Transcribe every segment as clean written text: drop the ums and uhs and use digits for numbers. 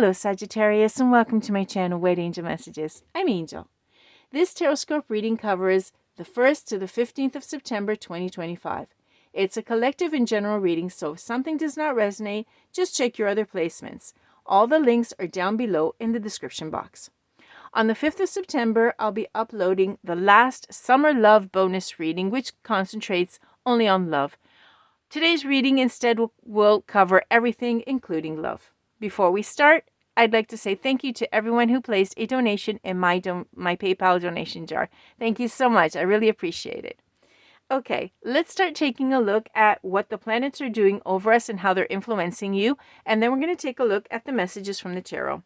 Hello Sagittarius, and welcome to my channel, White Angel Messages. I'm Angel. This TarotScope reading covers the 1st to the 15th of September 2025. It's a collective and general reading, so if something does not resonate, just check your other placements. All the links are down below in the description box. On the 5th of September, I'll be uploading the last Summer Love bonus reading, which concentrates only on love. Today's reading instead will cover everything, including love. Before we start, I'd like to say thank you to everyone who placed a donation in my PayPal donation jar. Thank you so much. I really appreciate it. Okay, let's start taking a look at what the planets are doing over us and how they're influencing you. And then we're going to take a look at the messages from the tarot.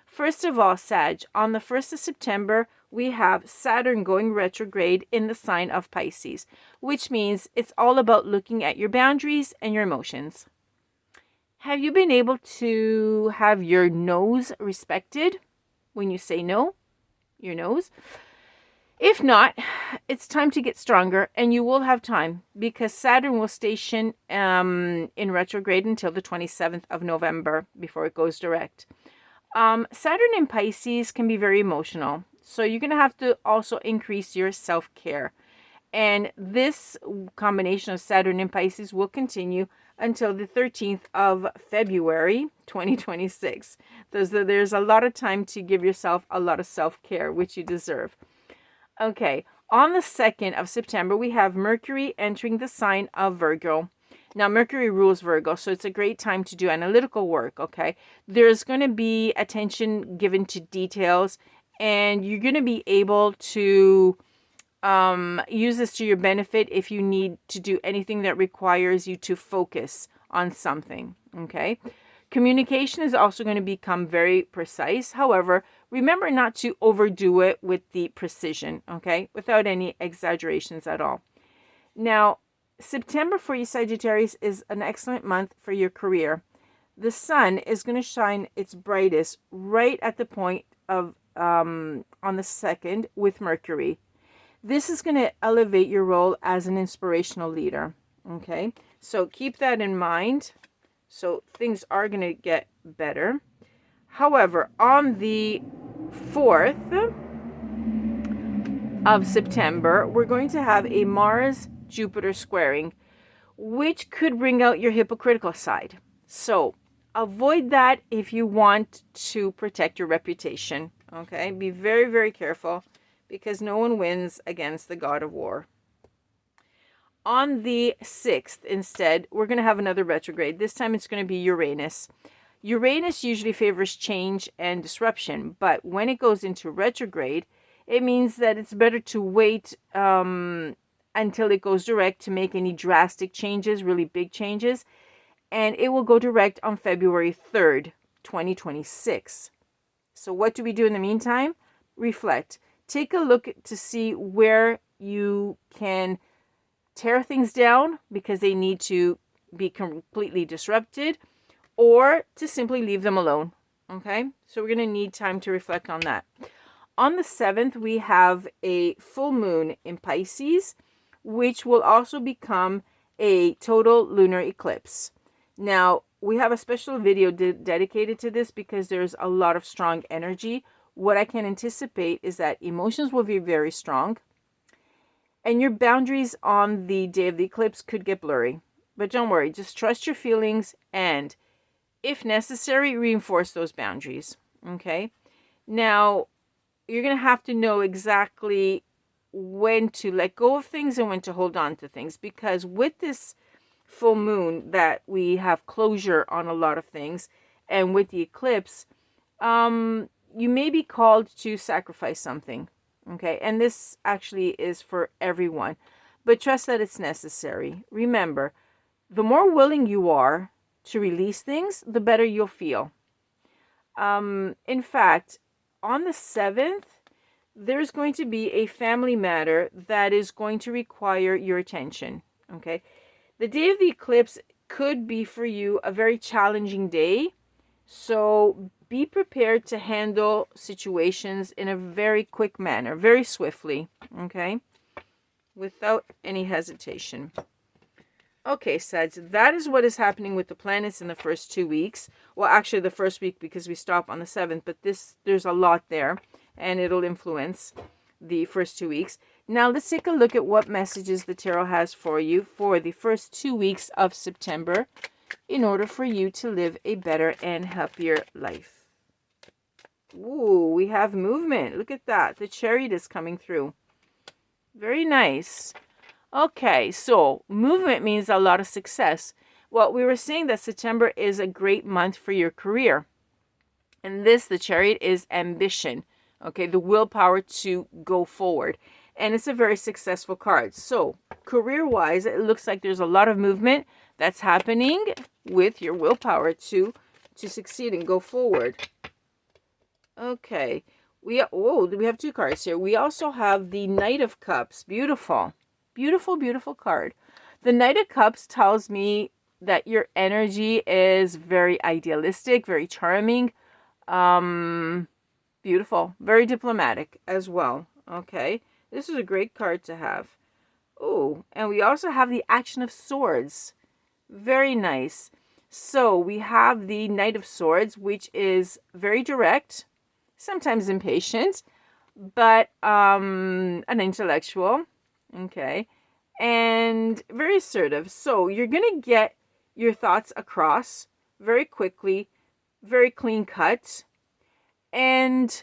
First of all, Sag, on the 1st of September, we have Saturn going retrograde in the sign of Pisces, which means it's all about looking at your boundaries and your emotions. Have you been able to have your nose respected when you say no? Your nose? If not, it's time to get stronger, and you will have time because Saturn will station in retrograde until the 27th of November before it goes direct. Saturn in Pisces can be very emotional, so you're going to have to also increase your self-care. And this combination of Saturn and Pisces will continue until the 13th of February 2026. There's a lot of time to give yourself a lot of self-care, which you deserve. Okay, on the 2nd of September, we have Mercury entering the sign of Virgo. Now, Mercury rules Virgo, so it's a great time to do analytical work, okay? There's going to be attention given to details, and you're going to be able to use this to your benefit if you need to do anything that requires you to focus on something, okay? Communication is also going to become very precise. However, remember not to overdo it with the precision, okay? Without any exaggerations at all. Now, September for you Sagittarius is an excellent month for your career. The sun is going to shine its brightest right at the point of on the 2nd with Mercury. This is going to elevate your role as an inspirational leader, okay? So keep that in mind. So things are going to get better. However, on the 4th of September, we're going to have a Mars-Jupiter squaring, which could bring out your hypocritical side. So avoid that if you want to protect your reputation, okay? Be very, very careful, because no one wins against the god of war. On the 6th, instead, we're going to have another retrograde. This time it's going to be Uranus. Uranus usually favors change and disruption, but when it goes into retrograde, it means that it's better to wait until it goes direct to make any drastic changes, really big changes, and it will go direct on February 3rd, 2026. So what do we do in the meantime? Reflect. Take a look to see where you can tear things down because they need to be completely disrupted, or to simply leave them alone. Okay, so we're going to need time to reflect on that. On the 7th, we have a full moon in Pisces, which will also become a total lunar eclipse. Now, we have a special video dedicated to this because there's a lot of strong energy. What I can anticipate is that emotions will be very strong, and your boundaries on the day of the eclipse could get blurry. But don't worry, just trust your feelings, and if necessary, reinforce those boundaries, okay? Now, you're going to have to know exactly when to let go of things and when to hold on to things, because with this full moon that we have closure on a lot of things, and with the eclipse, you may be called to sacrifice something, okay? And this actually is for everyone, but trust that it's necessary. Remember, the more willing you are to release things, the better you'll feel. In fact, on the 7th, there's going to be a family matter that is going to require your attention, okay? The day of the eclipse could be for you a very challenging day, so be prepared to handle situations in a very quick manner, very swiftly, okay? Without any hesitation. Okay, Sag, that is what is happening with the planets in the first 2 weeks. Well, actually the first week because we stop on the 7th, but there's a lot there and it'll influence the first 2 weeks. Now let's take a look at what messages the tarot has for you for the first 2 weeks of September in order for you to live a better and happier life. Ooh, we have movement. Look at that. The Chariot is coming through. Very nice. Okay, so movement means a lot of success. Well, we were saying that September is a great month for your career. And this, the Chariot, is ambition. Okay, the willpower to go forward. And it's a very successful card. So, career-wise, it looks like there's a lot of movement that's happening with your willpower to succeed and go forward. Okay. We have 2 cards here. We also have the Knight of Cups. Beautiful. Beautiful, beautiful card. The Knight of Cups tells me that your energy is very idealistic, very charming, beautiful, very diplomatic as well. Okay, this is a great card to have. Oh, and we also have the Action of Swords. Very nice. So we have the Knight of Swords, which is very direct, sometimes impatient, but an intellectual. Okay, and very assertive. So you're going to get your thoughts across very quickly, very clean cut, and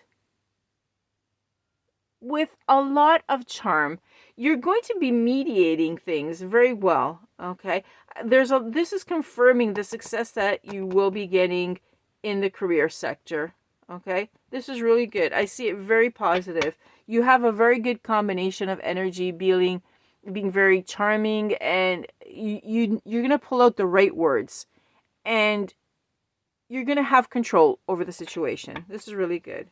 with a lot of charm. You're going to be mediating things very well. Okay, this is confirming the success that you will be getting in the career sector. Okay, this is really good. I see it very positive. You have a very good combination of energy, being very charming, and you're going to pull out the right words, and you're going to have control over the situation. This is really good.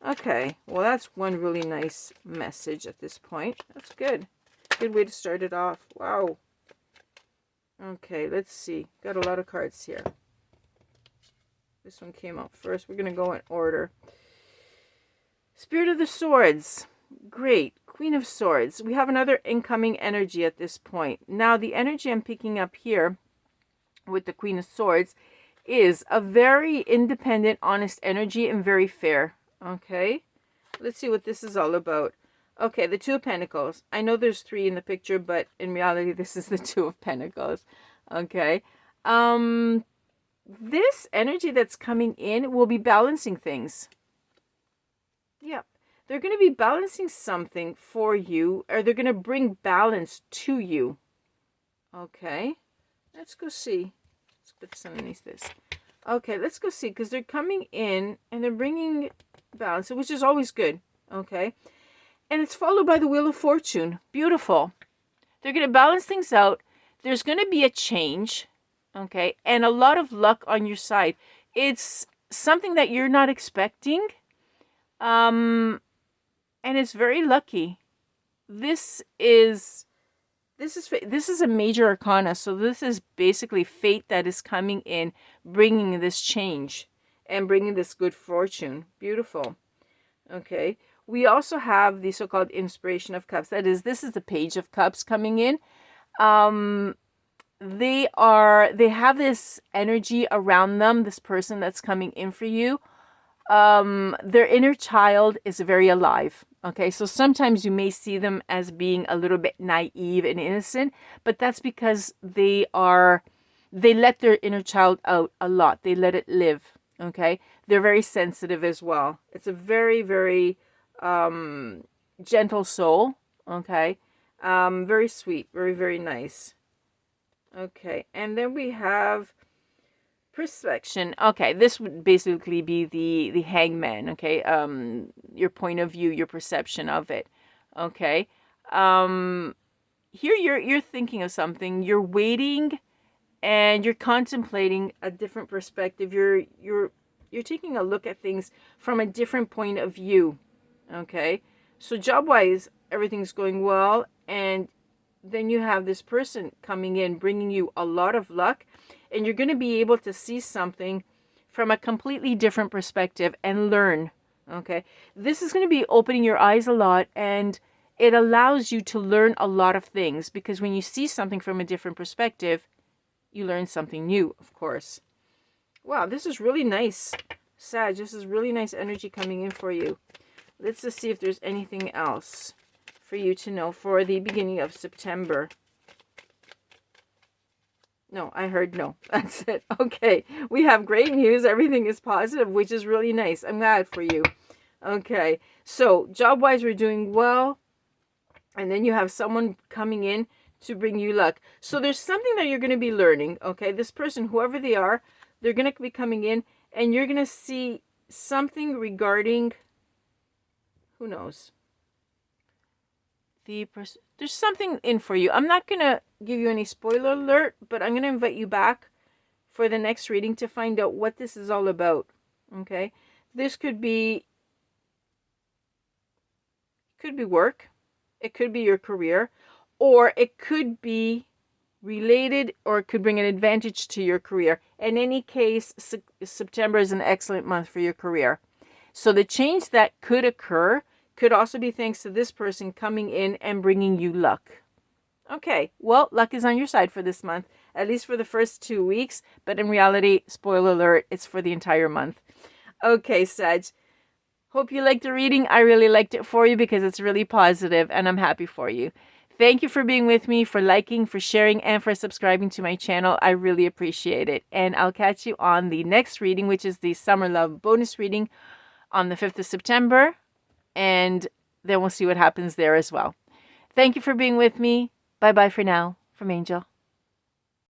Okay, well, that's one really nice message at this point. That's good. Good way to start it off. Wow. Okay, let's see. Got a lot of cards here. This one came out first. We're going to go in order. Spirit of the Swords. Great. Queen of Swords. We have another incoming energy at this point. Now, the energy I'm picking up here with the Queen of Swords is a very independent, honest energy and very fair. Okay. Let's see what this is all about. Okay, the Two of Pentacles. I know there's 3 in the picture, but in reality, this is the Two of Pentacles. Okay. This energy that's coming in will be balancing things. Yep. They're going to be balancing something for you, or they're going to bring balance to you. Okay. Let's go see. Let's put this underneath this. Okay, let's go see, because they're coming in and they're bringing balance, which is always good. Okay. And it's followed by the Wheel of Fortune. Beautiful. They're going to balance things out. There's going to be a change. Okay, and a lot of luck on your side. It's something that you're not expecting, and it's very lucky. This is a major arcana, so this is basically fate that is coming in, bringing this change and bringing this good fortune. Beautiful. Okay, we also have the so-called Inspiration of Cups. That is, this is the Page of Cups coming in. They have this energy around them, this person that's coming in for you. Their inner child is very alive. Okay, so sometimes you may see them as being a little bit naive and innocent, but that's because they let their inner child out a lot. They let it live. Okay, they're very sensitive as well. It's a very, very gentle soul. Okay, very sweet, very, very nice. Okay, and then we have Perspection. Okay, this would basically be the hangman. Okay, your point of view, your perception of it. Okay, here you're thinking of something. You're waiting, and you're contemplating a different perspective. You're taking a look at things from a different point of view. Okay, so job-wise, everything's going well, and then you have this person coming in, bringing you a lot of luck, and you're going to be able to see something from a completely different perspective and learn. Okay, this is going to be opening your eyes a lot, and it allows you to learn a lot of things, because when you see something from a different perspective, you learn something new, of course. Wow, this is really nice, Sag. This is really nice energy coming in for you. Let's just see if there's anything else for you to know for the beginning of September. No, I heard no. That's it. Okay, we have great news. Everything is positive, which is really nice. I'm glad for you. Okay, so job-wise, we're doing well. And then you have someone coming in to bring you luck. So there's something that you're going to be learning, okay? This person, whoever they are, they're going to be coming in, and you're going to see something regarding, who knows? There's something in for you. I'm not going to give you any spoiler alert, but I'm going to invite you back for the next reading to find out what this is all about, okay? This could be work. It could be your career, or it could be related, or it could bring an advantage to your career. In any case, September is an excellent month for your career. So the change that could occur could also be thanks to this person coming in and bringing you luck. Okay, well, luck is on your side for this month, at least for the first 2 weeks. But in reality, spoiler alert, it's for the entire month. Okay, Sag. Hope you liked the reading. I really liked it for you because it's really positive, and I'm happy for you. Thank you for being with me, for liking, for sharing, and for subscribing to my channel. I really appreciate it. And I'll catch you on the next reading, which is the Summer Love bonus reading on the 5th of September. And then we'll see what happens there as well. Thank you for being with me. Bye-bye for now from Angel.